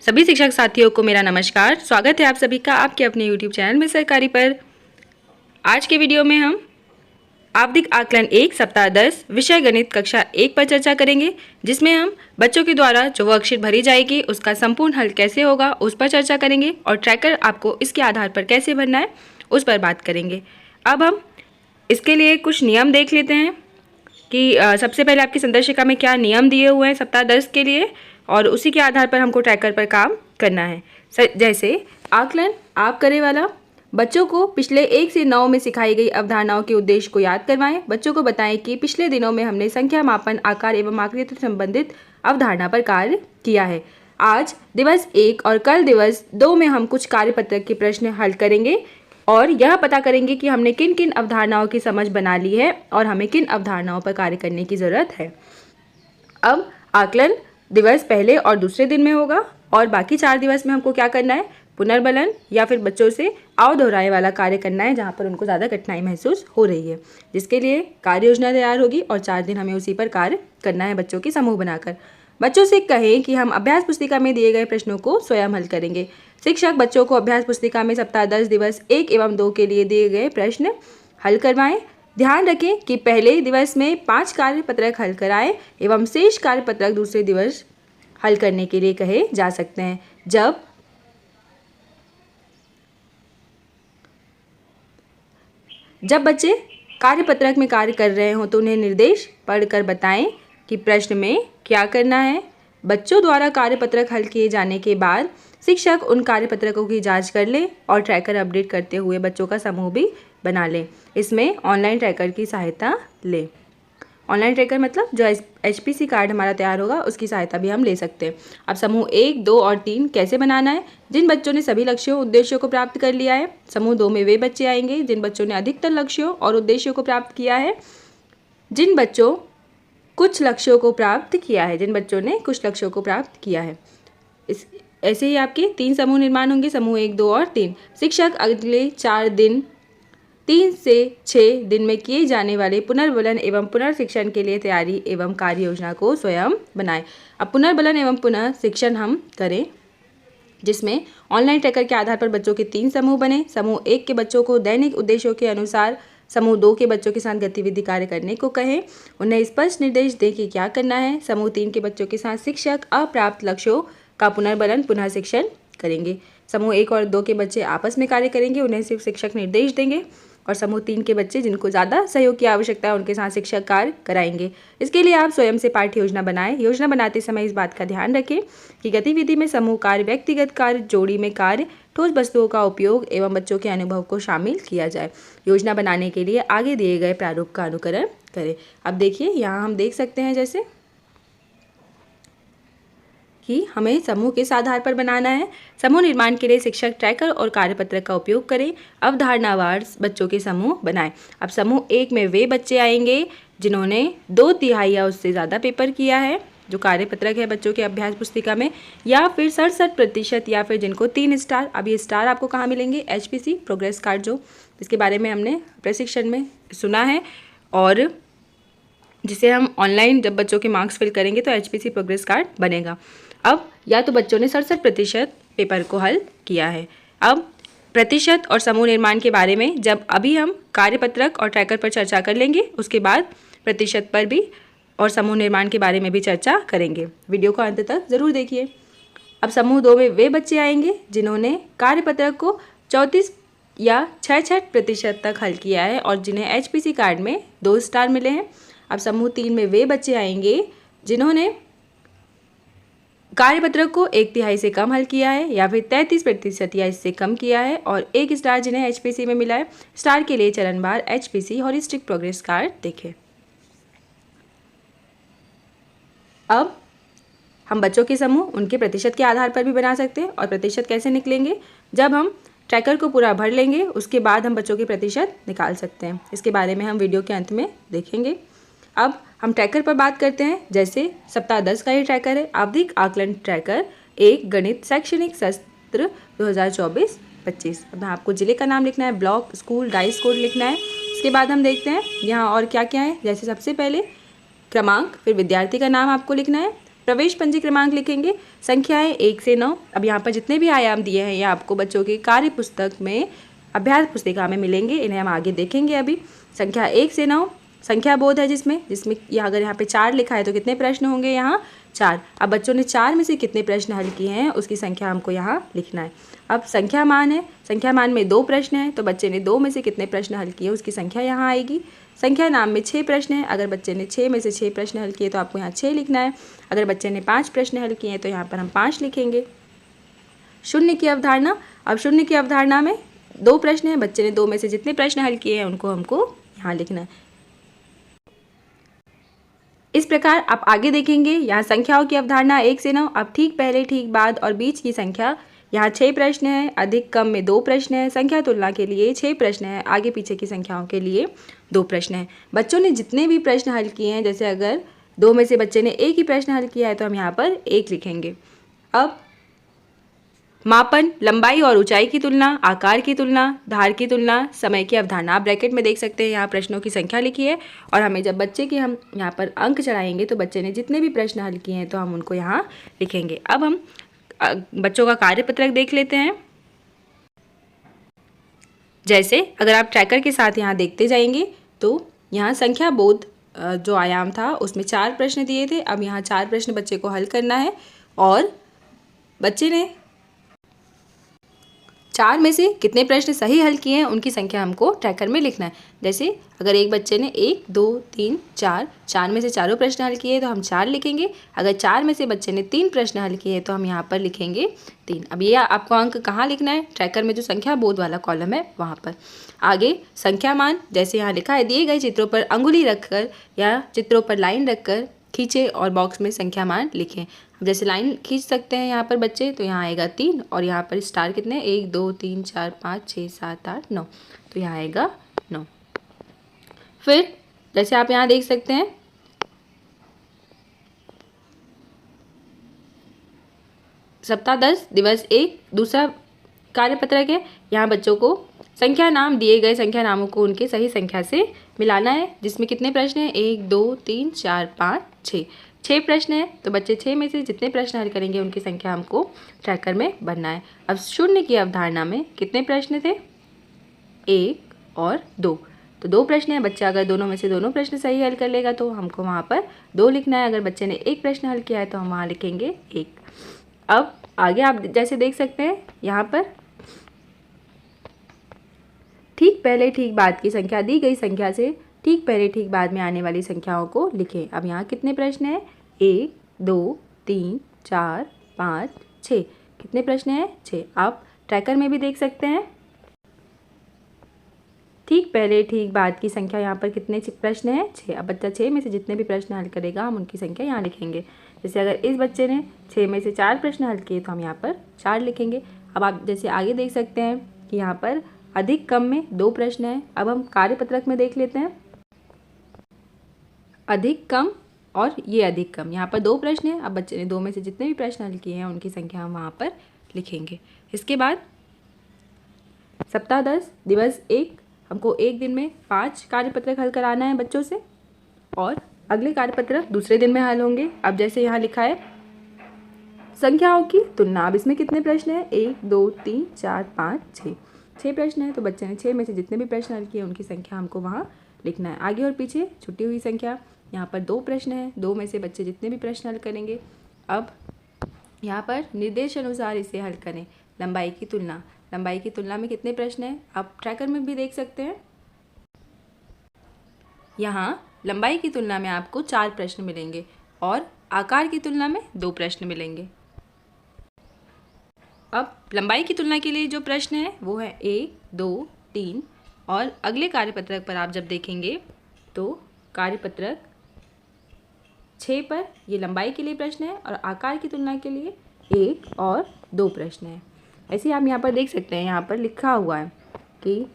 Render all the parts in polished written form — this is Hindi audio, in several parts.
सभी शिक्षक साथियों को मेरा नमस्कार। स्वागत है आप सभी का आपके अपने YouTube चैनल में सरकारी पर। आज के वीडियो में हम आवधिक आकलन 1 सप्ताह 10 विषय गणित कक्षा 1 पर चर्चा करेंगे, जिसमें हम बच्चों के द्वारा जो वर्कशीट भरी जाएगी उसका संपूर्ण हल कैसे होगा उस पर चर्चा करेंगे और ट्रैकर आपको इसके आधार पर कैसे भरना है उस पर बात करेंगे। अब हम इसके लिए कुछ नियम देख लेते हैं कि सबसे पहले आपकी संदर्शिका में क्या नियम दिए हुए हैं सप्ताह 10 के लिए, और उसी के आधार पर हमको ट्रैकर पर काम करना है। जैसे आकलन आप करे वाला, बच्चों को पिछले 1 से 9 में सिखाई गई अवधारणाओं के उद्देश्य को याद करवाएं। बच्चों को बताएं कि पिछले दिनों में हमने संख्या, मापन, आकार एवं आकृति से संबंधित अवधारणा पर कार्य किया है। आज दिवस 1 और कल दिवस 2 में हम कुछ कार्यपत्रक के प्रश्न हल करेंगे और यह पता करेंगे कि हमने किन किन अवधारणाओं की समझ बना ली है और हमें किन अवधारणाओं पर कार्य करने की ज़रूरत है। अब आकलन दिवस पहले और दूसरे दिन में होगा और बाकी 4 दिवस में हमको क्या करना है, पुनर्बलन या फिर बच्चों से आव दोहराए वाला कार्य करना है जहाँ पर उनको ज़्यादा कठिनाई महसूस हो रही है, जिसके लिए कार्य योजना तैयार होगी और 4 दिन हमें उसी पर कार्य करना है बच्चों के समूह बनाकर। बच्चों से कहें कि हम अभ्यास पुस्तिका में दिए गए प्रश्नों को स्वयं हल करेंगे। शिक्षक बच्चों को अभ्यास पुस्तिका में सप्ताह 10 दिवस 1 एवं 2 के लिए दिए गए प्रश्न हल करवाएं। ध्यान रखें कि पहले दिवस में 5 कार्यपत्रक हल कराएं एवं शेष कार्यपत्रक दूसरे दिवस हल करने के लिए कहे जा सकते हैं। जब बच्चे कार्यपत्रक में कार्य कर रहे हों तो उन्हें निर्देश पढ़कर बताएं कि प्रश्न में क्या करना है। बच्चों द्वारा कार्यपत्रक हल किए जाने के बाद शिक्षक उन कार्यपत्रकों की जांच कर ले और ट्रैकर अपडेट करते हुए बच्चों का समूह भी बना ले। इसमें ऑनलाइन ट्रैकर की सहायता ले। ऑनलाइन ट्रैकर मतलब जो HPC कार्ड हमारा तैयार होगा उसकी सहायता भी हम ले सकते हैं। अब समूह 1, 2 और 3 कैसे बनाना है। जिन बच्चों ने सभी लक्ष्यों उद्देश्यों को प्राप्त कर लिया है, समूह 2 में वे बच्चे आएंगे जिन बच्चों ने अधिकतर लक्ष्यों और उद्देश्यों को प्राप्त किया है। जिन बच्चों कुछ लक्ष्यों को प्राप्त किया है, जिन बच्चों ने कुछ लक्ष्यों को प्राप्त किया है। ऐसे ही आपके 3 समूह निर्माण होंगे, समूह 1, 2 और 3। शिक्षक अगले 4 दिन 3 से 6 दिन में किए जाने वाले पुनर्बलन एवं पुनर्शिक्षण के लिए तैयारी एवं कार्य योजना को स्वयं बनाएं। अब पुनर्बलन एवं पुनर्शिक्षण हम करें, जिसमें ऑनलाइन ट्रैकर के आधार पर बच्चों के 3 समूह बने। समूह 1 के बच्चों को दैनिक उद्देश्यों के अनुसार समूह 2 के बच्चों के साथ गतिविधि कार्य करने को कहें। उन्हें स्पष्ट निर्देश दें कि क्या करना है। समूह 3 के बच्चों के साथ शिक्षक अप्राप्त लक्ष्यों का पुनर्बलन पुनः शिक्षण करेंगे। समूह 1 और 2 के बच्चे आपस में कार्य करेंगे, उन्हें सिर्फ शिक्षक निर्देश देंगे। और समूह 3 के बच्चे जिनको ज़्यादा सहयोग की आवश्यकता है उनके साथ शिक्षक कार्य कराएंगे। इसके लिए आप स्वयं से पाठ्य योजना बनाएं। योजना बनाते समय इस बात का ध्यान रखें कि गतिविधि में समूह कार्य, व्यक्तिगत कार्य, जोड़ी में कार्य, ठोस वस्तुओं का उपयोग एवं बच्चों के अनुभव को शामिल किया जाए। योजना बनाने के लिए आगे दिए गए प्रारूप का अनुकरण करें। अब देखिए यहाँ हम देख सकते हैं जैसे कि हमें समूह किस आधार पर बनाना है। समूह निर्माण के लिए शिक्षक ट्रैकर और कार्यपत्रक का उपयोग करें। अवधारणावार बच्चों के समूह बनाएं। अब समूह 1 में वे बच्चे आएंगे जिन्होंने 2/3 या उससे ज़्यादा पेपर किया है, जो कार्यपत्रक है बच्चों के अभ्यास पुस्तिका में, या फिर 67% या फिर जिनको 3 स्टार। अब ये स्टार आपको कहाँ मिलेंगे, HPC प्रोग्रेस कार्ड, जो इसके बारे में हमने प्रशिक्षण में सुना है और जिसे हम ऑनलाइन जब बच्चों के मार्क्स फिल करेंगे तो HPC प्रोग्रेस कार्ड बनेगा। अब या तो बच्चों ने 67% पेपर को हल किया है। अब प्रतिशत और समूह निर्माण के बारे में जब अभी हम कार्यपत्रक और ट्रैकर पर चर्चा कर लेंगे, उसके बाद प्रतिशत पर भी और समूह निर्माण के बारे में भी चर्चा करेंगे। वीडियो को अंत तक ज़रूर देखिए। अब समूह 2 में वे बच्चे आएंगे जिन्होंने कार्यपत्रक को 34 या 66% तक हल किया है और जिन्हें HPC कार्ड में 2 स्टार मिले हैं। अब समूह 3 में वे बच्चे आएंगे जिन्होंने कार्यपत्रक को 1/3 से कम हल किया है या फिर 33% या इससे कम किया है और 1 स्टार जिन्हें HPC में मिला है। स्टार के लिए चरणवार HPC हॉलिस्टिक प्रोग्रेस कार्ड देखें। अब हम बच्चों के समूह उनके प्रतिशत के आधार पर भी बना सकते हैं। और प्रतिशत कैसे निकलेंगे, जब हम ट्रैकर को पूरा भर लेंगे उसके बाद हम बच्चों के प्रतिशत निकाल सकते हैं। इसके बारे में हम वीडियो के अंत में देखेंगे। अब हम ट्रैकर पर बात करते हैं। जैसे सप्ताह 10 का ये ट्रैकर है, आवधिक आकलन ट्रैकर 1 गणित शैक्षणिक सत्र 2024-25। अब आपको जिले का नाम लिखना है, ब्लॉक, स्कूल, डाइस कोड लिखना है। इसके बाद हम देखते हैं यहाँ और क्या क्या है। जैसे सबसे पहले क्रमांक, फिर विद्यार्थी का नाम आपको लिखना है, प्रवेश पंजी क्रमांक लिखेंगे। संख्याएं 1 से 9। अब यहाँ पर जितने भी आयाम दिए हैं ये आपको बच्चों की कार्य पुस्तक में, अभ्यास पुस्तिका में मिलेंगे, इन्हें हम आगे देखेंगे। अभी संख्या 1 से 9 संख्या बोध है, जिसमें अगर यहाँ पे 4 लिखा है तो कितने प्रश्न होंगे, यहाँ 4। अब बच्चों ने 4 में से कितने प्रश्न हल किए हैं उसकी संख्या हमको यहाँ लिखना है। अब संख्या मान है, संख्या मान में 2 प्रश्न हैं, तो बच्चे ने 2 में से कितने प्रश्न हल किए उसकी संख्या यहाँ आएगी। संख्या नाम में 6 प्रश्न हैं, अगर बच्चे ने 6 में से 6 प्रश्न हल किए तो आपको यहाँ 6 लिखना है। अगर बच्चे ने 5 प्रश्न हल किए हैं तो यहाँ पर हम 5 लिखेंगे। शून्य की अवधारणा। अब शून्य की अवधारणा में 2 प्रश्न हैं, बच्चे ने 2 में से जितने प्रश्न हल किए हैं उनको हमको यहाँ लिखना है। इस प्रकार आप आगे देखेंगे, यहाँ संख्याओं की अवधारणा 1 से 9। अब ठीक पहले, ठीक बाद और बीच की संख्या, यहाँ 6 प्रश्न है, अधिक कम में 2 प्रश्न है, संख्या तुलना के लिए 6 प्रश्न है, आगे पीछे की संख्याओं के लिए 2 प्रश्न है। बच्चों ने जितने भी प्रश्न हल किए हैं, जैसे अगर 2 में से बच्चे ने 1 ही प्रश्न हल किया है तो हम यहाँ पर 1 लिखेंगे। अब मापन, लंबाई और ऊंचाई की तुलना, आकार की तुलना, धार की तुलना, समय की अवधारणा। आप ब्रैकेट में देख सकते हैं यहाँ प्रश्नों की संख्या लिखी है, और हमें जब बच्चे के हम यहाँ पर अंक चढ़ाएंगे तो बच्चे ने जितने भी प्रश्न हल किए हैं तो हम उनको यहाँ लिखेंगे। अब हम बच्चों का कार्यपत्रक देख लेते हैं। जैसे अगर आप ट्रैकर के साथ यहाँ देखते जाएंगे तो यहाँ संख्या बोध जो आयाम था उसमें 4 प्रश्न दिए थे। अब यहाँ 4 प्रश्न बच्चे को हल करना है, और बच्चे ने 4 में से कितने प्रश्न सही हल किए हैं उनकी संख्या हमको ट्रैकर में लिखना है। जैसे अगर एक बच्चे ने 1 2 3 4 में से चारों प्रश्न हल किए तो हम 4 लिखेंगे। अगर 4 में से बच्चे ने 3 प्रश्न हल किए तो हम यहाँ पर लिखेंगे 3। अब ये आपको अंक कहाँ लिखना है, ट्रैकर में जो संख्या बोध वाला कॉलम है वहाँ पर। आगे संख्या मान, जैसे यहाँ लिखा है, दिए गए चित्रों पर अंगुली रखकर या चित्रों पर लाइन रखकर खींचे और बॉक्स में संख्या मान लिखें। जैसे लाइन खींच सकते हैं यहाँ पर बच्चे, तो यहाँ आएगा 3, और यहाँ पर स्टार कितने, 1 2 3 4 5 6 7 8 9, तो यहाँ आएगा 9। फिर जैसे आप यहाँ देख सकते हैं, सप्ताह 10 दिवस 1 दूसरा कार्यपत्रक है। यहाँ बच्चों को संख्या नाम, दिए गए संख्या नामों को उनके सही संख्या से मिलाना है, जिसमें कितने प्रश्न हैं, 1 2 3 4 5 6 प्रश्न है, तो बच्चे 6 में से जितने प्रश्न हल करेंगे उनकी संख्या हमको ट्रैकर में भरना है। अब शून्य की अवधारणा में कितने प्रश्न थे, 1 और 2, तो 2 प्रश्न है। बच्चा अगर दोनों में से दोनों प्रश्न सही हल कर लेगा तो हमको वहाँ पर 2 लिखना है। अगर बच्चे ने 1 प्रश्न हल किया है तो हम वहाँ लिखेंगे 1। अब आगे आप जैसे देख सकते हैं, यहाँ पर ठीक पहले ठीक बाद की संख्या, दी गई संख्या से ठीक पहले ठीक बाद में आने वाली संख्याओं को लिखें। अब यहाँ कितने प्रश्न हैं, 1 2 3 4 5 6, कितने प्रश्न हैं, 6। आप ट्रैकर में भी देख सकते हैं, ठीक पहले ठीक बाद की संख्या यहाँ पर कितने प्रश्न हैं, 6। अब बच्चा 6 में से जितने भी प्रश्न हल करेगा हम उनकी संख्या यहाँ लिखेंगे। जैसे अगर इस बच्चे ने 6 में से 4 प्रश्न हल किए तो हम यहाँ पर 4 लिखेंगे। अब आप जैसे आगे देख सकते हैं कि यहाँ पर अधिक कम में 2 प्रश्न हैं। अब हम कार्यपत्रक में देख लेते हैं, अधिक कम और ये अधिक कम, यहाँ पर 2 प्रश्न हैं। अब बच्चे ने 2 में से जितने भी प्रश्न हल किए हैं उनकी संख्या हम वहाँ पर लिखेंगे। इसके बाद सप्ताह 10 दिवस 1, हमको एक दिन में 5 कार्यपत्रक हल कराना है बच्चों से, और अगले कार्यपत्रक दूसरे दिन में हल होंगे। अब जैसे यहाँ लिखा है संख्याओं की तुलना, अब इसमें कितने प्रश्न हैं, 1 2 3 4 5 6 प्रश्न है, तो बच्चे ने 6 में से जितने भी प्रश्न हल किए उनकी संख्या हमको वहाँ लिखना है। आगे और पीछे छुट्टी हुई संख्या, यहाँ पर 2 प्रश्न हैं, 2 में से बच्चे जितने भी प्रश्न हल करेंगे। अब यहाँ पर निर्देश अनुसार इसे हल करें। लंबाई की तुलना, लंबाई की तुलना में कितने प्रश्न हैं आप ट्रैकर में भी देख सकते हैं। यहाँ लंबाई की तुलना में आपको 4 प्रश्न मिलेंगे और आकार की तुलना में 2 प्रश्न मिलेंगे। अब लंबाई की तुलना के लिए जो प्रश्न है वो है 1 2 3, और अगले कार्यपत्रक पर आप जब देखेंगे तो कार्यपत्रक 6 पर ये लंबाई के लिए प्रश्न है और आकार की तुलना के लिए 1 और 2 प्रश्न है। ऐसे आप यहाँ पर देख सकते हैं, यहाँ पर लिखा हुआ है कि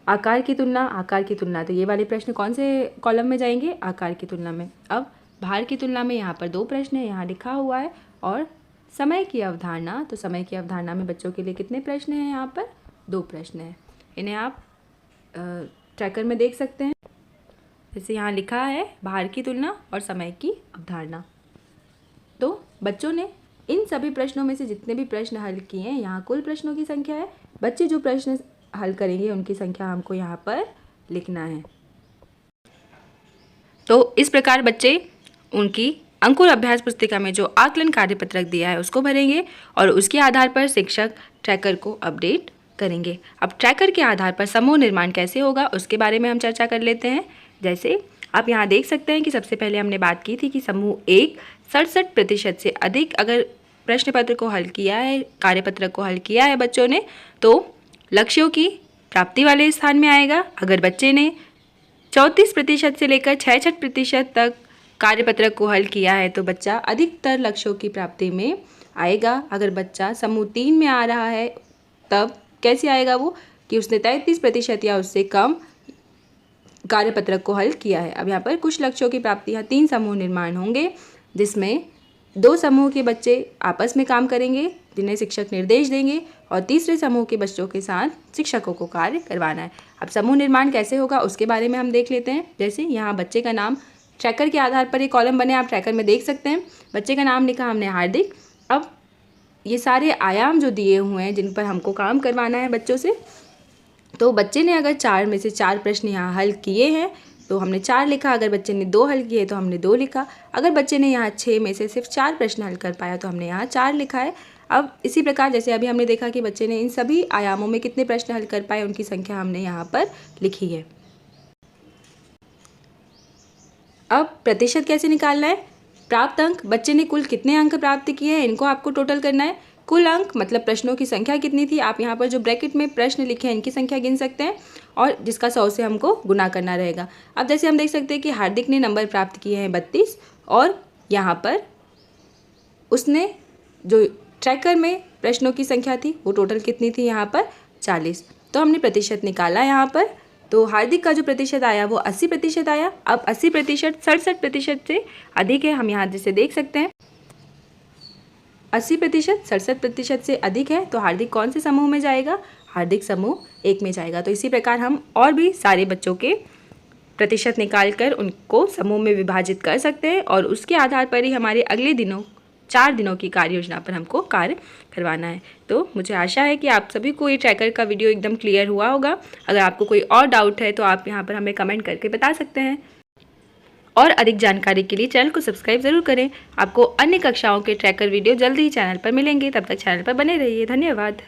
आकार की तुलना, आकार की तुलना, तो ये वाले प्रश्न कौन से कॉलम में जाएंगे, आकार की तुलना में। अब भार की तुलना में यहाँ पर 2 प्रश्न है, यहाँ लिखा हुआ है। और समय की अवधारणा, तो समय की अवधारणा में बच्चों के लिए कितने प्रश्न हैं, यहाँ पर 2 प्रश्न हैं। इन्हें आप ट्रैकर में देख सकते हैं। जैसे यहाँ लिखा है भार की तुलना और समय की अवधारणा। बच्चों ने इन सभी प्रश्नों में से जितने भी प्रश्न हल किए हैं, यहाँ कुल प्रश्नों की संख्या है। बच्चे जो प्रश्न हल करेंगे उनकी संख्या हमको यहाँ पर लिखना है। तो इस प्रकार बच्चे उनकी अंकुर अभ्यास पुस्तिका में जो आकलन कार्यपत्रक दिया है उसको भरेंगे और उसके आधार पर शिक्षक ट्रैकर को अपडेट करेंगे। अब ट्रैकर के आधार पर समूह निर्माण कैसे होगा उसके बारे में हम चर्चा कर लेते हैं। जैसे आप यहाँ देख सकते हैं कि सबसे पहले हमने बात की थी कि समूह 1 67% से अधिक अगर प्रश्न पत्र को हल किया है, कार्यपत्रक को हल किया है बच्चों ने, तो लक्ष्यों की प्राप्ति वाले स्थान में आएगा। अगर बच्चे ने 34% से लेकर 66% तक कार्यपत्रक को हल किया है तो बच्चा अधिकतर लक्ष्यों की प्राप्ति में आएगा। अगर बच्चा समूह 3 में आ रहा है तब कैसे आएगा वो, कि उसने 33% या उससे कम कार्यपत्रक को हल किया है। अब यहाँ पर कुछ लक्ष्यों की प्राप्ति, यहाँ 3 समूह निर्माण होंगे जिसमें 2 समूह के बच्चे आपस में काम करेंगे जिन्हें शिक्षक निर्देश देंगे और तीसरे समूह के बच्चों के साथ शिक्षकों को कार्य करवाना है। अब समूह निर्माण कैसे होगा उसके बारे में हम देख लेते हैं। जैसे यहाँ बच्चे का नाम ट्रैकर के आधार पर एक कॉलम बने, आप ट्रैकर में देख सकते हैं। बच्चे का नाम लिखा हमने हार्दिक। अब ये सारे आयाम जो दिए हुए हैं जिन पर हमको काम करवाना है बच्चों से, तो बच्चे ने अगर 4 में से 4 प्रश्न यहाँ हल किए हैं तो हमने 4 लिखा। अगर बच्चे ने 2 हल किए तो हमने 2 लिखा। अगर बच्चे ने यहाँ 6 में से सिर्फ 4 प्रश्न हल कर पाया तो हमने यहाँ 4 लिखा है। अब इसी प्रकार जैसे अभी हमने देखा कि बच्चे ने इन सभी आयामों में कितने प्रश्न हल कर पाए, उनकी संख्या हमने यहाँ पर लिखी है। अब प्रतिशत कैसे निकालना है। प्राप्त अंक, बच्चे ने कुल कितने अंक प्राप्त किए हैं इनको आपको टोटल करना है। कुल अंक मतलब प्रश्नों की संख्या कितनी थी, आप यहाँ पर जो ब्रैकेट में प्रश्न लिखे हैं इनकी संख्या गिन सकते हैं और जिसका 100 से हमको गुना करना रहेगा। अब जैसे हम देख सकते हैं कि हार्दिक ने नंबर प्राप्त किए हैं 32 और यहाँ पर उसने जो ट्रैकर में प्रश्नों की संख्या थी वो टोटल कितनी थी यहाँ पर 40। तो हमने प्रतिशत निकाला यहाँ पर, तो हार्दिक का जो प्रतिशत आया वो 80% आया। अब 80% 67% से अधिक है, हम यहाँ जैसे देख सकते हैं 80% 67% से अधिक है तो हार्दिक कौन से समूह में जाएगा, हार्दिक समूह 1 में जाएगा। तो इसी प्रकार हम और भी सारे बच्चों के प्रतिशत निकालकर उनको समूह में विभाजित कर सकते हैं और उसके आधार पर ही हमारे अगले दिनों 4 दिनों की कार्य योजना पर हमको कार्य करवाना है। तो मुझे आशा है कि आप सभी को ये ट्रैकर का वीडियो एकदम क्लियर हुआ होगा। अगर आपको कोई और डाउट है तो आप यहाँ पर हमें कमेंट करके बता सकते हैं और अधिक जानकारी के लिए चैनल को सब्सक्राइब ज़रूर करें। आपको अन्य कक्षाओं के ट्रैकर वीडियो जल्दी ही चैनल पर मिलेंगे, तब तक चैनल पर बने रहिए। धन्यवाद।